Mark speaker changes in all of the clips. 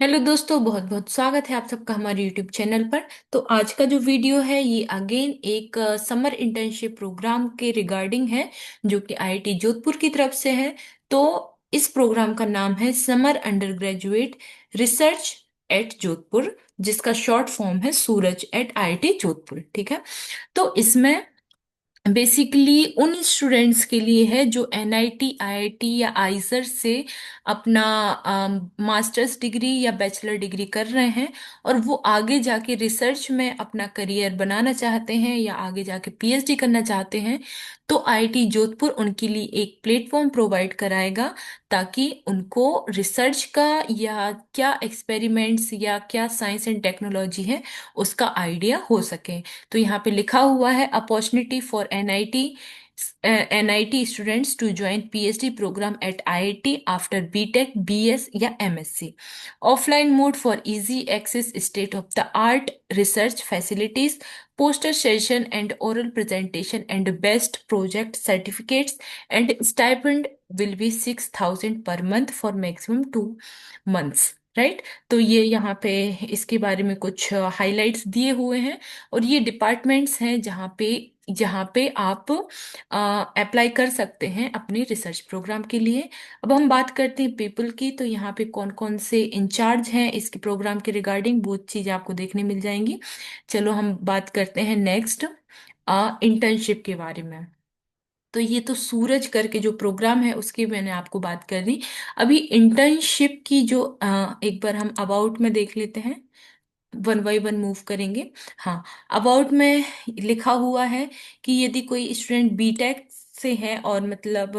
Speaker 1: Hello दोस्तों, बहुत बहुत स्वागत है आप सबका हमारे यूट्यूब चैनल पर। तो आज का जो वीडियो है ये अगेन एक समर इंटर्नशिप प्रोग्राम के रिगार्डिंग है, जो कि आईआईटी जोधपुर की तरफ से है। तो इस प्रोग्राम का नाम है summer under graduate research eight Jodhpur, जिसका शॉर्ट फॉर्म है सूरज एट आईआईटी जोधपुर। ठीक है। तो इसमें बेसिकली उन स्टूडेंट्स के लिए है जो एनआईटी, आईआईटी या आइजर से अपना मास्टर्स डिग्री या बैचलर डिग्री कर रहे हैं, और वो आगे जाके रिसर्च में अपना करियर बनाना चाहते हैं या आगे जाके पीएचडी करना चाहते हैं। तो आईआईटी जोधपुर उनके लिए एक प्लेटफॉर्म प्रोवाइड कराएगा, ताकि उनको रिसर्च का या क्या एक्सपेरिमेंट्स या क्या साइंस एंड टेक्नोलॉजी है उसका आइडिया हो सके। तो यहाँ पे लिखा हुआ है opportunity for NIT students to join PhD programme at IIT after BTech, BS या MSc. Offline mode for easy access state of the art research facilities, poster session and oral presentation and best project certificates, and stipend will be 6,000 per month for maximum 2 months। Right. तो ये यहाँ पे इसके बारे में कुछ highlights दिए हुए हैं, और ये डिपार्टमेंट्स हैं जहाँ पे आप अप्लाई कर सकते हैं अपने रिसर्च प्रोग्राम के लिए। अब हम बात करते हैं पीपल की। तो यहाँ पे कौन कौन से इंचार्ज हैं इसके प्रोग्राम के रिगार्डिंग, बहुत चीज़ें आपको देखने मिल जाएंगी। चलो हम बात करते हैं नेक्स्ट इंटर्नशिप के बारे में। तो ये तो सूरज करके जो प्रोग्राम है उसकी मैंने आपको बात कर दी। अभी इंटर्नशिप की जो एक बार हम अबाउट में देख लेते हैं, वन बाई वन मूव करेंगे। हाँ, अबाउट में लिखा हुआ है कि यदि कोई स्टूडेंट बीटेक से है और मतलब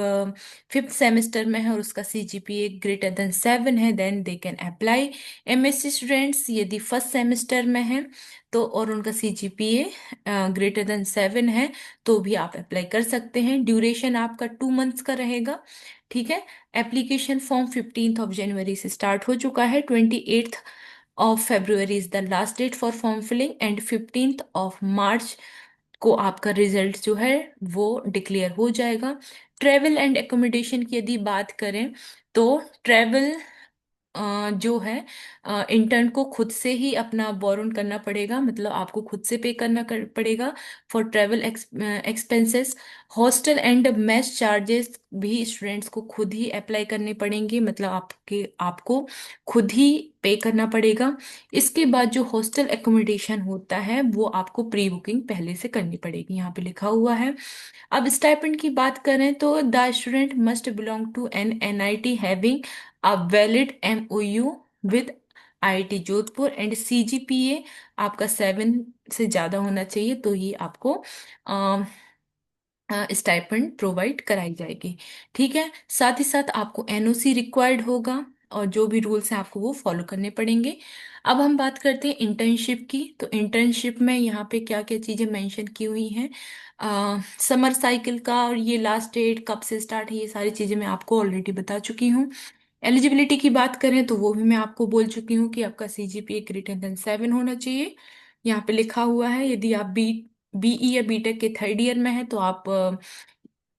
Speaker 1: फिफ्थ सेमेस्टर में है और उसका सीजीपीए ग्रेटर देन 7 है, then they can apply. MSc students यदि फर्स्ट सेमेस्टर में है तो और उनका सीजीपीए ग्रेटर देन 7 है, तो भी आप अप्लाई कर सकते हैं। ड्यूरेशन आपका 2 मंथ्स का रहेगा। ठीक है। एप्लीकेशन फॉर्म 15 जनवरी से स्टार्ट हो चुका है। 28 is the last date for form filling, and 15 मार्च को आपका रिजल्ट जो है वो डिक्लेयर हो जाएगा। ट्रेवल एंड एकोमोडेशन की यदि बात करें तो ट्रेवल जो है इंटर्न को खुद से ही अपना बोरन करना पड़ेगा, मतलब आपको खुद से पे पड़ेगा for travel expenses. Hostel and mess charges भी स्टूडेंट्स को खुद ही अप्लाई करने पड़ेंगे, मतलब आपको खुद ही पे करना पड़ेगा। इसके बाद जो हॉस्टल एकोमोडेशन होता है वो आपको प्री बुकिंग पहले से करनी पड़ेगी, यहाँ पे लिखा हुआ है। अब स्टाइपेंड की बात करें तो the student must belong to an NIT having a valid MoU with IIT Jodhpur, and CGPA आपका 7 से ज़्यादा होना चाहिए, तो ये आपको स्टाइपेंड प्रोवाइड कराई जाएगी। ठीक है। साथ ही साथ आपको एनओसी रिक्वायर्ड होगा, और जो भी रूल्स हैं आपको वो फॉलो करने पड़ेंगे। अब हम बात करते हैं इंटर्नशिप की। तो इंटर्नशिप में यहाँ पे क्या क्या चीज़ें मेंशन की हुई हैं, समर साइकिल का और ये लास्ट डेट कब से स्टार्ट है, ये सारी चीज़ें मैं आपको ऑलरेडी बता चुकी हूँ। एलिजिबिलिटी की बात करें तो वो भी मैं आपको बोल चुकी हूँ कि आपका सीजीपीए ग्रेटर देन 7 होना चाहिए। यहाँ पे लिखा हुआ है यदि आप बीई या बीटेक के थर्ड ईयर में है तो आप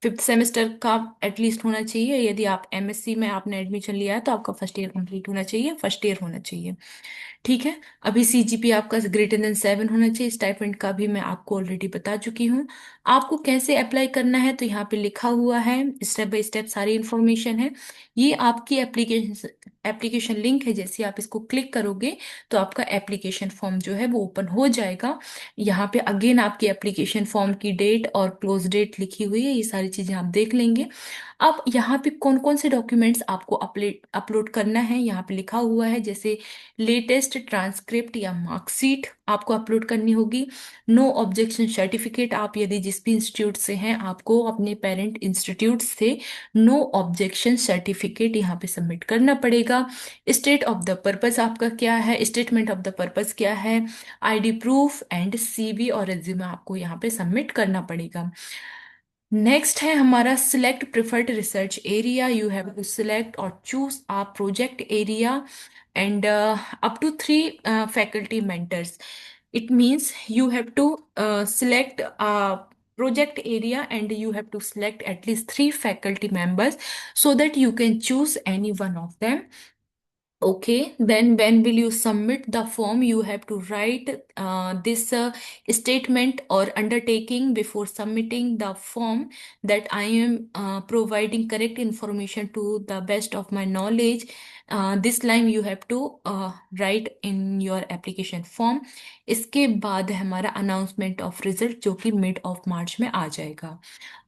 Speaker 1: फिफ्थ सेमेस्टर का एटलीस्ट होना चाहिए। यदि आप एमएससी में आपने एडमिशन लिया है तो आपका फर्स्ट ईयर कंप्लीट होना चाहिए, फर्स्ट ईयर होना चाहिए। ठीक है। अभी सीजीपी आपका ग्रेटर देन 7 होना चाहिए। स्टाइपेंड का भी मैं आपको ऑलरेडी बता चुकी हूँ। आपको कैसे अप्लाई करना है तो यहाँ पे लिखा हुआ है, स्टेप बाय स्टेप सारी इन्फॉर्मेशन है। ये आपकी एप्लीकेशन एप्लीकेशन लिंक है, जैसे आप इसको क्लिक करोगे तो आपका एप्लीकेशन फॉर्म जो है वो ओपन हो जाएगा। यहाँ पे अगेन आपकी एप्लीकेशन फॉर्म की डेट और क्लोज डेट लिखी हुई है, ये सारी चीजें आप देख लेंगे। अब यहाँ पे कौन कौन से डॉक्यूमेंट्स आपको अपलोड अपलोड करना है यहाँ पे लिखा हुआ है, जैसे लेटेस्ट ट्रांसक्रिप्ट या मार्कशीट आपको अपलोड करनी होगी। नो ऑब्जेक्शन सर्टिफिकेट, आप यदि जिस भी इंस्टीट्यूट से हैं आपको अपने पेरेंट इंस्टीट्यूट से नो ऑब्जेक्शन सर्टिफिकेट यहाँ पे सबमिट करना पड़ेगा। स्टेट ऑफ द पर्पस आपका क्या है, स्टेटमेंट ऑफ द पर्पस क्या है, आईडी प्रूफ एंड सीवी और रेज्यूमे आपको यहाँ पे सबमिट करना पड़ेगा। नेक्स्ट है हमारा select preferred research area. You have to select और choose a project area and up to 3 faculty mentors. It means you have to select a project area and you have to select at least 3 faculty members so that you can choose any one of them. Okay, then when will you submit the form? You have to write this statement or undertaking before submitting the form, that I am providing correct information to the best of my knowledge. This line you have to write in your application form. इसके बाद है हमारा announcement of result, जो कि mid of March में आ जाएगा।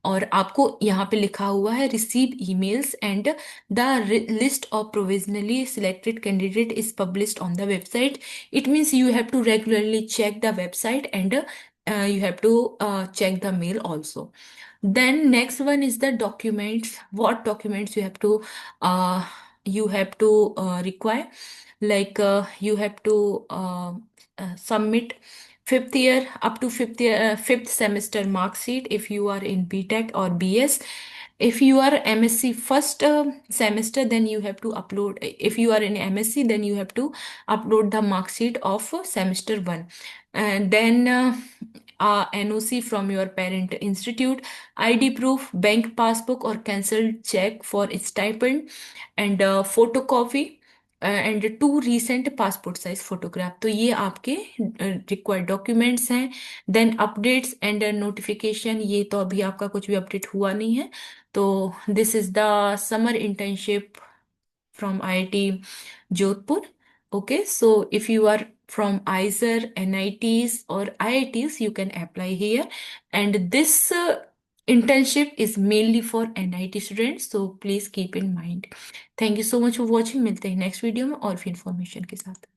Speaker 1: और आपको यहाँ पे लिखा हुआ है receive emails and the list of provisionally selected candidate is published on the website. It means you have to regularly check the website and you have to check the mail also. Then next one is the documents. What documents uh, you have to require? Like you have to submit fifth year up to fifth year, fifth semester mark sheet if you are in BTech or BS. If you are MSc first semester, then you have to upload. If you are in MSc, then you have to upload the mark sheet of semester one. And then NOC from your parent institute, ID proof, bank passbook or cancelled check for stipend, and photocopy and two recent passport size photograph. तो ये आपके required documents हैं। Then updates and notification, ये तो अभी आपका कुछ भी अपडेट हुआ नहीं है। तो this is the summer internship from IIT Jodhpur. Okay, so if you are from IISER, NITs or IITs, you can apply here. And this internship is mainly for NIT students, so please keep in mind. Thank you so much for watching. मिलते हैं next video में और भी information के साथ।